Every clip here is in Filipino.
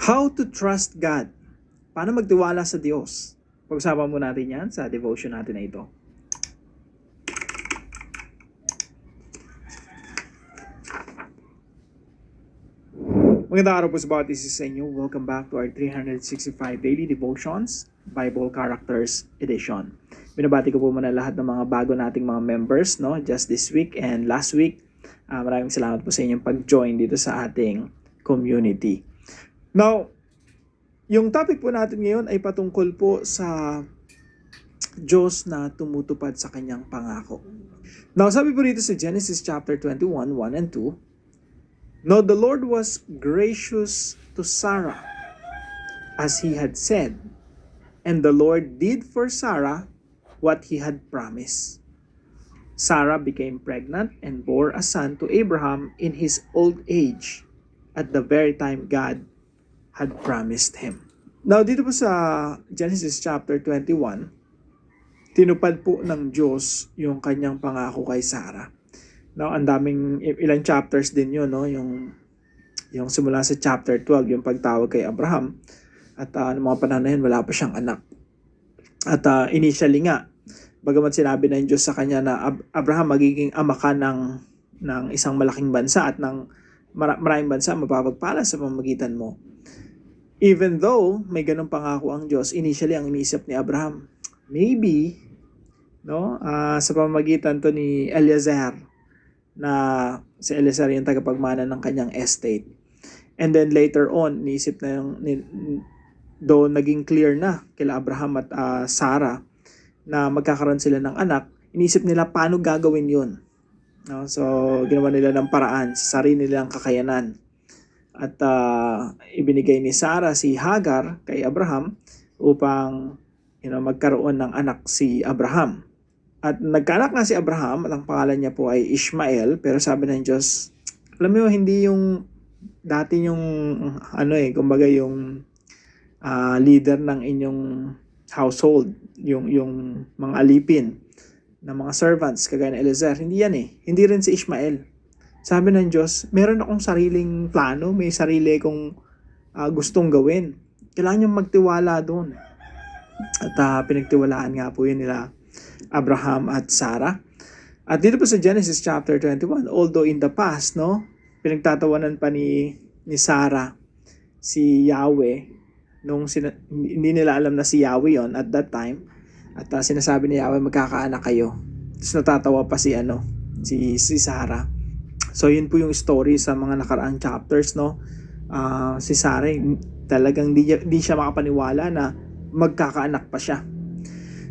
How to trust God. Paano magtiwala sa Diyos? Pag-usapan mo natin yan sa devotion natin na ito. Magandang araw po sa bawat isa sa inyo. Welcome back to our 365 Daily Devotions, Bible Characters Edition. Binabati ko po muna lahat ng mga bago nating mga members, no? Just this week and last week. Maraming salamat po sa inyong pag-join dito sa ating community. Now, yung topic po natin ngayon ay patungkol po sa Diyos na tumutupad sa kanyang pangako. Now, sabi po dito sa Genesis chapter 21, 1 and 2, "Now the Lord was gracious to Sarah, as he had said, and the Lord did for Sarah what he had promised. Sarah became pregnant and bore a son to Abraham in his old age, at the very time God had promised him." Now, dito po sa Genesis chapter 21, tinupad po ng Diyos yung kanyang pangako kay Sarah. Now, ang daming, ilang chapters din yun, no? Yung simula sa chapter 12, yung pagtawag kay Abraham. At noong mga panahon na yun, wala pa siyang anak. At initially nga, bagamat sinabi ng Diyos sa kanya na Abraham, magiging ama ka ng isang malaking bansa at ng maraming bansa mapapagpala sa pamamagitan mo. Even though may ganung pangako ang Diyos, initially ang iniisip ni Abraham, maybe, no, sa pamamagitan to ni Eliezer, na si Eliezer yung tagapagmana ng kanyang estate. And then later on, niisip na doon naging clear na kila Abraham at Sarah na magkakaroon sila ng anak, iniisip nila paano gagawin yun. No? So, ginawa nila ng paraan sa sarili nilang kakayanan. At ibinigay ni Sarah si Hagar kay Abraham upang magkaroon ng anak si Abraham. At nagkaanak nga si Abraham, at ang pangalan niya po ay Ishmael, pero sabi ng Diyos, alam mo, hindi yung dati yung kumbaga yung leader ng inyong household, yung mga alipin ng mga servants kagaya ng Eliezer, hindi yan eh. Hindi rin si Ishmael. Sabi ng Diyos, meron akong sariling plano, may sarili kong gustong gawin. Kailangan niyong magtiwala doon. At pinagtiwalaan nga po yun nila Abraham at Sarah. At dito po sa Genesis chapter 21, although in the past, no, pinagtatawanan pa ni Sarah si Yahweh nung hindi nila alam na si Yahweh yon at that time. At sinasabi ni Yahweh, magkakaanak kayo. Tapos natatawa pa si Sarah. So yun po yung story sa mga nakaraang chapters, no. Si Sarah talagang di siya makapaniwala na magkakaanak pa siya.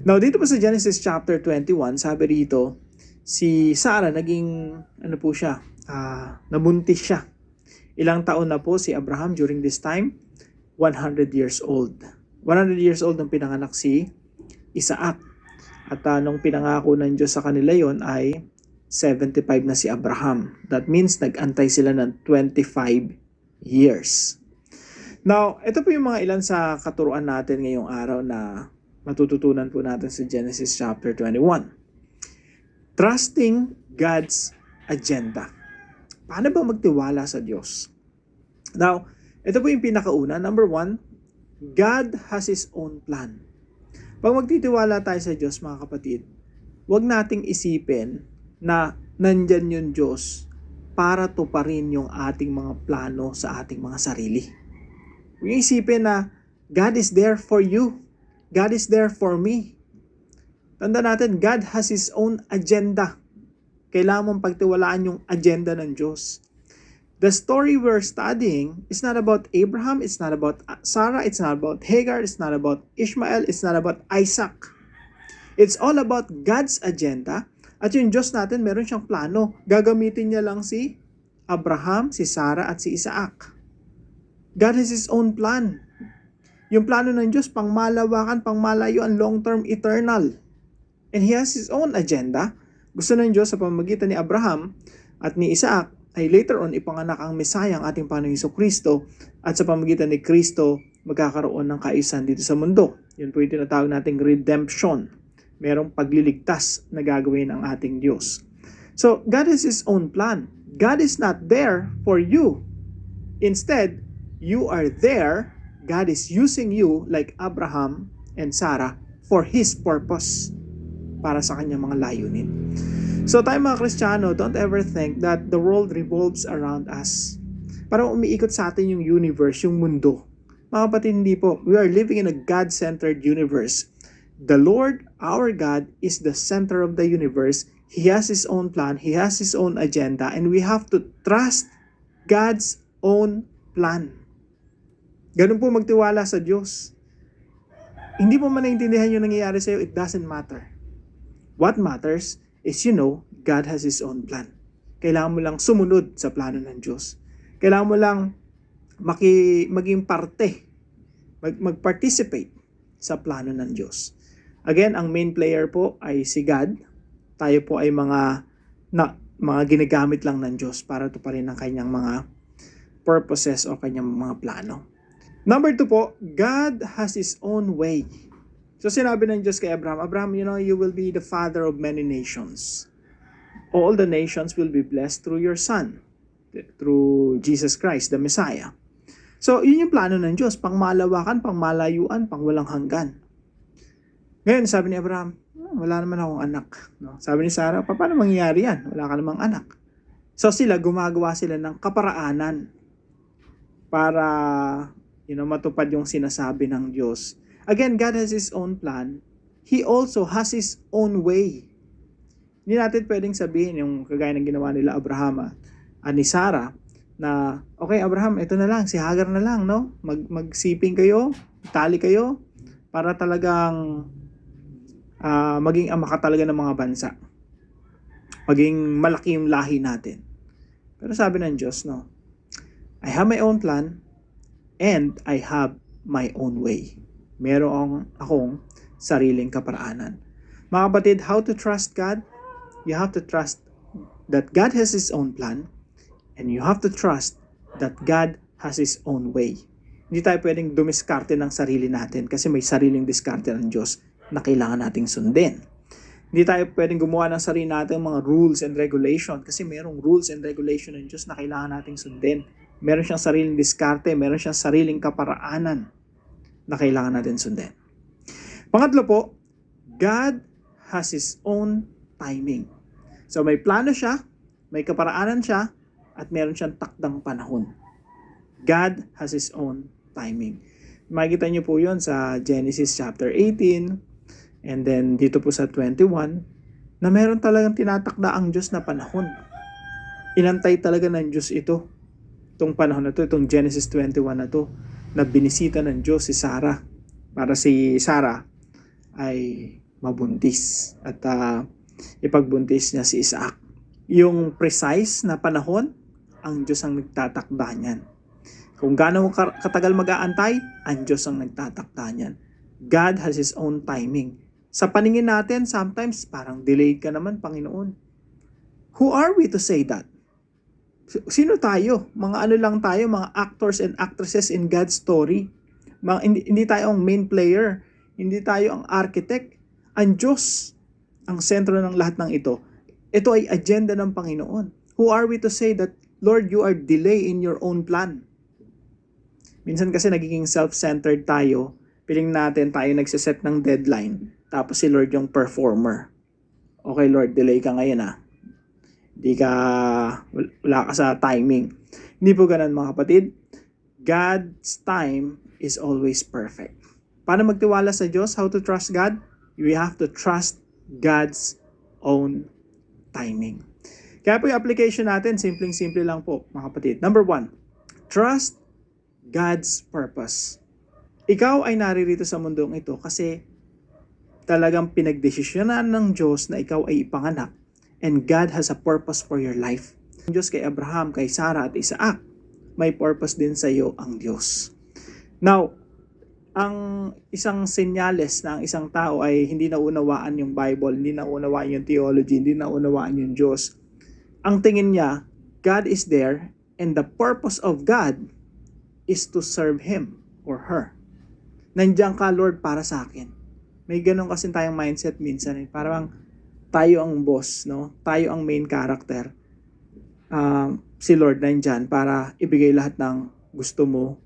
Now, dito pa sa Genesis chapter 21, sabi rito, si Sarah naging, nabuntis siya. Ilang taon na po si Abraham during this time? 100 years old. 100 years old nung pinanganak si Isaac. At nung pinangako ng Diyos sa kanila yon ay 75 na si Abraham. That means nag-antay sila ng 25 years. Now, ito po yung mga ilan sa katuruan natin ngayong araw na matututunan po natin sa Genesis chapter 21. Trusting God's agenda. Paano ba magtiwala sa Diyos? Now, ito po yung pinakauna. Number 1, God has His own plan. Pag magtitiwala tayo sa Diyos, mga kapatid, huwag nating isipin na nandyan yung Diyos para tuparin yung ating mga plano sa ating mga sarili. Huwag isipin na God is there for you. God is there for me. Tanda natin, God has His own agenda. Kailangan mong pagtiwalaan yung agenda ng Diyos. The story we're studying is not about Abraham, it's not about Sarah, it's not about Hagar, it's not about Ishmael, it's not about Isaac. It's all about God's agenda. At yung Diyos natin, meron siyang plano. Gagamitin niya lang si Abraham, si Sarah, at si Isaac. God has His own plan. Yung plano ng Diyos, pangmalawakan, pangmalayuan, long-term, eternal. And He has His own agenda. Gusto ng Diyos sa pamamagitan ni Abraham at ni Isaac ay later on ipanganak ang Mesaya, ang ating Panginoong Jesucristo, at sa pamamagitan ni Kristo magkakaroon ng kaayusan dito sa mundo. Yun po yung tinatawag nating redemption. Merong pagliligtas na gagawin ang ating Diyos. So, God has His own plan. God is not there for you. Instead, you are there, God is using you like Abraham and Sarah for His purpose para sa kanyang mga layunin. So tayo mga Kristiyano, don't ever think that the world revolves around us. Parang umiikot sa atin yung universe, yung mundo. Mga kapatid, hindi po. We are living in a God-centered universe. The Lord, our God, is the center of the universe. He has His own plan, He has His own agenda, and we have to trust God's own plan. Ganun po magtiwala sa Diyos. Hindi mo man naintindihan yung nangyayari sa'yo, it doesn't matter. What matters is God has His own plan. Kailangan mo lang sumunod sa plano ng Diyos. Kailangan mo lang maging parte, mag-participate sa plano ng Diyos. Again, ang main player po ay si God. Tayo po ay mga ginagamit lang ng Diyos para tuparin ang kanyang mga purposes o kanyang mga plano. Number 2 po, God has His own way. So sinabi ng Diyos kay Abraham, you will be the father of many nations. All the nations will be blessed through your son, through Jesus Christ, the Messiah. So yun yung plano ng Diyos, pangmalawakan, pangmalayuan, pangwalang hanggan. Ngayon sabi ni Abraham, wala naman akong anak. No? Sabi ni Sarah, paano mangyayari yan? Wala ka namang anak. So gumagawa sila ng kaparaanan para matupad yung sinasabi ng Diyos. Again, God has His own plan. He also has His own way. Hindi natin pwedeng sabihin yung kagaya ng ginawa nila Abraham at ni Sarah na, okay Abraham, ito na lang, si Hagar na lang, no? Magsiping kayo, itali kayo, para talagang maging ama ka talaga ng mga bansa. Maging malaki yung lahi natin. Pero sabi ng Diyos, no? I have my own plan and I have my own way. Meron akong sariling kaparaanan. Mga kapatid, how to trust God? You have to trust that God has His own plan and you have to trust that God has His own way. Hindi tayo pwedeng dumiskarte ng sarili natin kasi may sariling diskarte ng Diyos na kailangan nating sundin. Hindi tayo pwedeng gumawa ng sarili natin mga rules and regulation kasi mayroong rules and regulation ng Diyos na kailangan nating sundin. Meron siyang sariling diskarte, meron siyang sariling kaparaanan na kailangan natin sundin. Pangatlo po, God has His own timing. So may plano siya, may kaparaanan siya, at meron siyang takdang panahon. God has His own timing. Makikita niyo po yon sa Genesis chapter 18, and then dito po sa 21, na meron talagang tinatakda ang Diyos na panahon. Inantay talaga ng Diyos itong panahon na to, itong Genesis 21 na to, na binisita ng Diyos si Sarah para si Sarah ay mabuntis at ipagbuntis niya si Isaac. Yung precise na panahon, ang Diyos ang nagtatakda niyan. Kung gaano katagal mag-aantay, ang Diyos ang nagtatakda niyan. God has His own timing. Sa paningin natin, sometimes parang delayed ka naman, Panginoon. Who are we to say that? Sino tayo? Mga ano lang tayo, mga actors and actresses in God's story. Hindi tayo ang main player. Hindi tayo ang architect. Ang Diyos ang sentro ng lahat ng ito. Ito ay agenda ng Panginoon. Who are we to say that, Lord, you are delay in your own plan? Minsan kasi nagiging self-centered tayo. Piling natin tayo nagsiset ng deadline. Tapos si Lord yung performer. Okay Lord, delay ka ngayon wala ka sa timing. Hindi po ganun mga kapatid. God's time is always perfect. Paano magtiwala sa Diyos? How to trust God? We have to trust God's own timing. Kaya po yung application natin, simpleng-simple lang po mga kapatid. Number 1, trust God's purpose. Ikaw ay naririto sa mundong ito kasi talagang pinagdesisyonan ng Diyos na ikaw ay ipanganak. And God has a purpose for your life. Ang Diyos kay Abraham, kay Sarah at Isaac, may purpose din sa iyo ang Diyos. Now, ang isang senyales na ang isang tao ay hindi naunawaan yung Bible, hindi naunawaan yung theology, hindi naunawaan yung Diyos. Ang tingin niya, God is there and the purpose of God is to serve Him or her. Nandiyan ka, Lord, para sa akin. May ganun kasi tayong mindset minsan. Parang tayo ang boss, no? Tayo ang main character. Si Lord nandyan para ibigay lahat ng gusto mo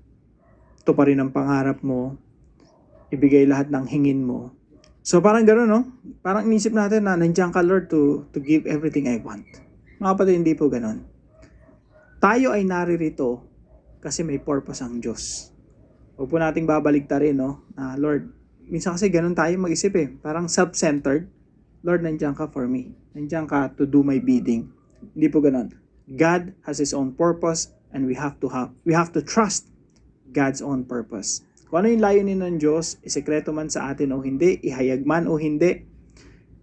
tuparin ang pangarap mo, ibigay lahat ng hingin mo. So parang gano'n, no? Parang inisip natin na nandiyan ka, Lord, to give everything I want. Mga kapatid, hindi po gano'n. Tayo ay naririto kasi may purpose ang Diyos. Huwag po nating babaligtarin, no? Na, Lord, minsan kasi gano'n tayo mag-isip eh. Parang self-centered. Lord, nandiyan ka for me. Nandiyan ka to do my bidding. Hindi po gano'n. God has His own purpose and we have to trust God's own purpose. Kung ano yung layunin ng Diyos, isekreto man sa atin o hindi, ihayag man o hindi,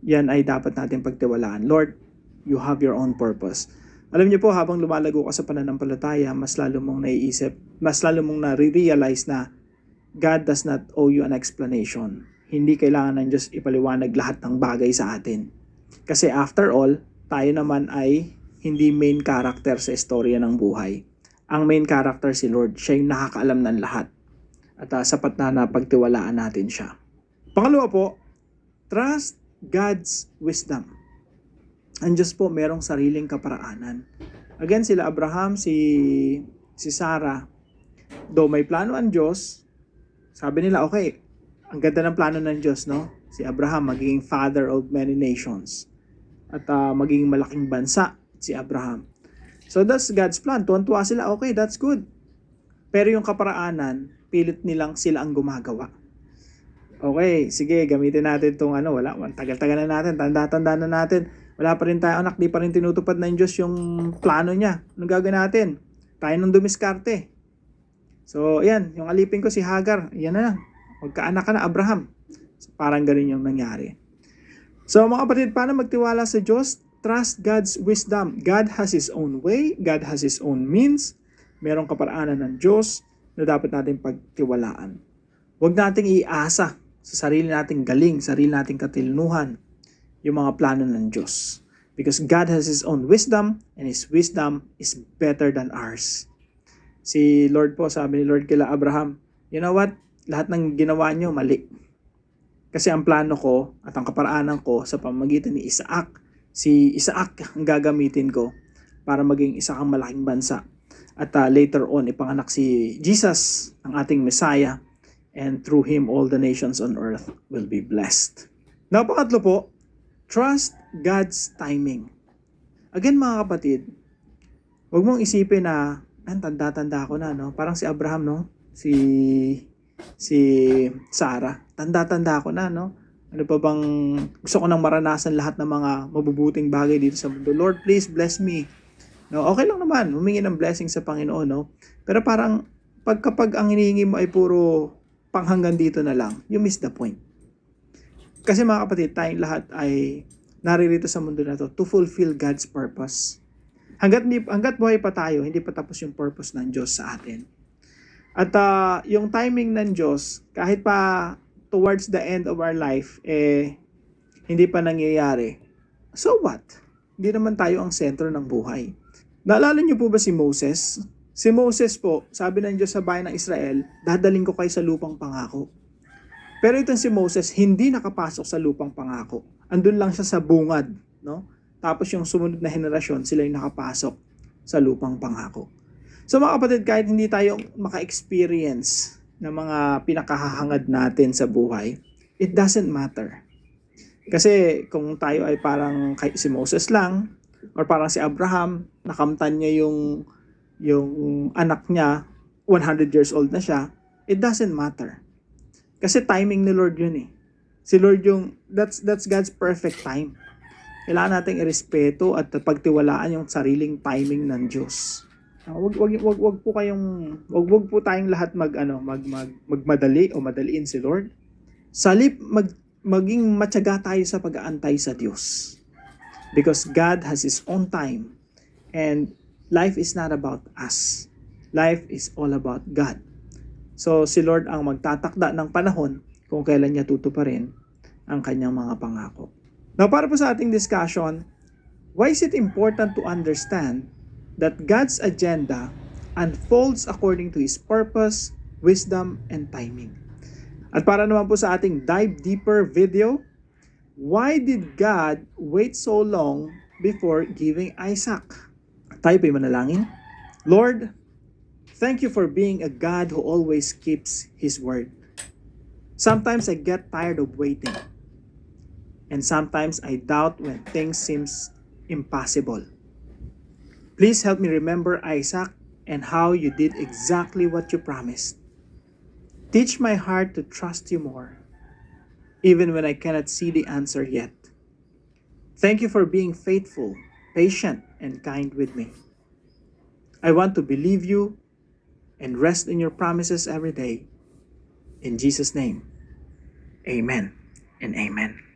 yan ay dapat natin pagtiwalaan. Lord, you have your own purpose. Alam niyo po, habang lumalago ka sa pananampalataya, mas lalo mong naiisip, mas lalo mong nare-realize na God does not owe you an explanation. Hindi kailangan ng Diyos ipaliwanag lahat ng bagay sa atin. Kasi after all, tayo naman ay hindi main character sa istorya ng buhay. Ang main character si Lord, siya yung nakakaalam ng lahat. At sapat na pagtiwalaan natin siya. Pangalawa po, trust God's wisdom. Ang Diyos po merong sariling kaparaanan. Again, sila Abraham, si Sarah, though may plano ang Diyos, sabi nila, okay, ang ganda ng plano ng Diyos, no? Si Abraham, magiging father of many nations. At magiging malaking bansa, si Abraham. So that's God's plan. Tuwan-tuwa sila, okay, that's good. Pero yung kaparaanan, pilit nilang sila ang gumagawa. Okay, sige, gamitin natin itong wala, tagal-tagal na natin, tanda-tanda na natin. Wala pa rin tayo anak, di pa rin tinutupad ng Diyos yung plano niya. Anong gagawin natin? Tayo nung dumiskarte. So, yan, yung alipin ko si Hagar, yan na lang. Magkaanak ka na, Abraham. So, parang ganun yung nangyari. So, mga kapatid, paano magtiwala sa Diyos? Trust God's wisdom. God has His own way. God has His own means. Merong kaparaanan ng Diyos na dapat natin pagtiwalaan. Huwag nating iasa sa sarili nating galing, sarili nating katilinuhan, yung mga plano ng Diyos. Because God has His own wisdom and His wisdom is better than ours. Si Lord po, sabi ni Lord kila Abraham, you know what? Lahat ng ginawa niyo mali. Kasi ang plano ko at ang kaparaanan ko sa pamamagitan ni Isaac, si Isaac ang gagamitin ko para maging isa kang malaking bansa. At later on, ipanganak si Jesus, ang ating Messiah, and through Him, all the nations on earth will be blessed. Now, pangatlo po, trust God's timing. Again, mga kapatid, huwag mong isipin na, tanda-tanda ko na, no? Parang si Abraham, no? Si Sarah, tanda-tanda ko na, no? Ano pa bang, gusto ko nang maranasan lahat ng mga mabubuting bagay dito sa mundo. Lord, please bless me. No, okay lang naman, humingi ng blessing sa Panginoon, no? Pero parang kapag ang hinihingi mo ay puro panghanggang dito na lang, you miss the point. Kasi mga kapatid, tayong lahat ay naririto sa mundo na to fulfill God's purpose. Hanggat buhay pa tayo, hindi pa tapos yung purpose ng Diyos sa atin. At yung timing ng Diyos, kahit pa towards the end of our life, hindi pa nangyayari. So what? Hindi naman tayo ang sentro ng buhay. Naalala niyo po ba si Moses? Si Moses po, sabi ng Diyos sa bayan ng Israel, dadaling ko kayo sa lupang pangako. Pero itong si Moses, hindi nakapasok sa lupang pangako. Andun lang siya sa bungad, no? Tapos yung sumunod na henerasyon, sila yung nakapasok sa lupang pangako. So mga kapatid, kahit hindi tayo maka-experience ng mga pinakahahangad natin sa buhay, it doesn't matter. Kasi kung tayo ay parang si Moses lang, or parang si Abraham, nakamtan niya yung anak niya, 100 years old na siya, it doesn't matter. Kasi timing ni Lord yun eh. Si Lord that's God's perfect time. Kailangan nating irespeto at pagtiwalaan yung sariling timing ng Diyos. Wag po tayong lahat magmadali o madaliin si Lord. Salip maging matyaga tayo sa pag-aantay sa Diyos. Because God has His own time and life is not about us. Life is all about God. So si Lord ang magtatakda ng panahon kung kailan niya tutuparin ang kanyang mga pangako. Now para po sa ating discussion, why is it important to understand that God's agenda unfolds according to His purpose, wisdom, and timing? At para naman po sa ating dive deeper video, why did God wait so long before giving Isaac? Tayo po'y manalangin. Lord, Thank you for being a God who always keeps His word. Sometimes I get tired of waiting, and sometimes I doubt when things seems impossible. Please help me remember Isaac and how you did exactly what you promised. Teach my heart to trust you more, even when I cannot see the answer yet. Thank you for being faithful, patient, and kind with me. I want to believe you and rest in your promises every day. In Jesus' name, amen and amen.